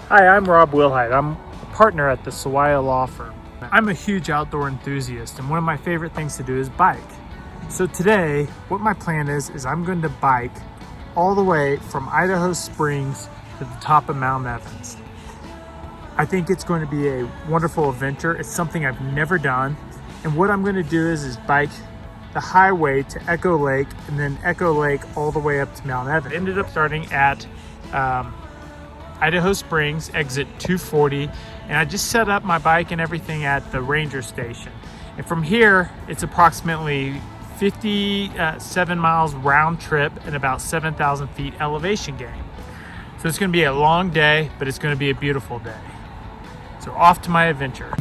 Hi, I'm Rob Wilhite. I'm a partner at the Sawaya Law Firm. I'm a huge outdoor enthusiast, and one of my favorite things to do is bike. So today, what my plan is I'm going to bike all the way from Idaho Springs to the top of Mount Evans. I think it's going to be a wonderful adventure. It's something I've never done. And what I'm going to do is bike the highway to Echo Lake, and then Echo Lake all the way up to Mount Evans. I ended up starting at Idaho Springs, exit 240, and I just set up my bike and everything at the ranger station. And from here, it's approximately 57 miles round trip and about 7,000 feet elevation gain. So it's going to be a long day, but it's going to be a beautiful day. So off to my adventure.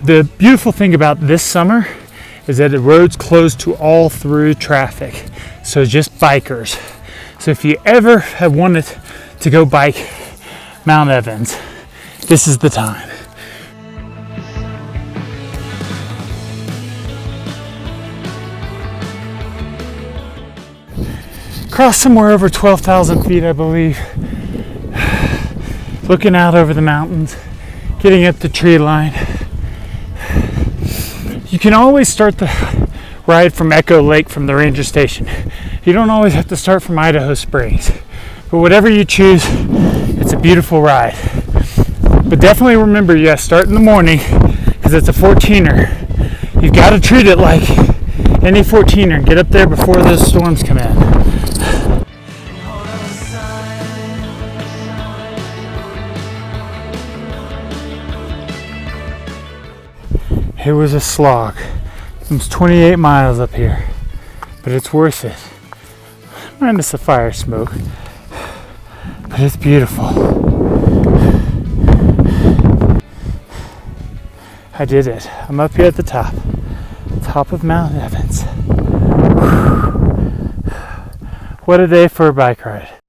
The beautiful thing about this summer is that the road's closed to all through traffic, so just bikers. So if you ever have wanted to go bike Mount Evans, this is the time. Crossed somewhere over 12,000 feet, I believe. Looking out over the mountains, getting up the tree line. You can always start the ride from Echo Lake from the ranger station. You don't always have to start from Idaho Springs. But whatever you choose, it's a beautiful ride. But definitely remember, you gotta start in the morning because it's a 14er. You've got to treat it like any 14er and get up there before those storms come in. It was a slog. It was 28 miles up here, but it's worth it. Minus the fire smoke, but it's beautiful. I did it. I'm up here at the top of Mount Evans. What a day for a bike ride.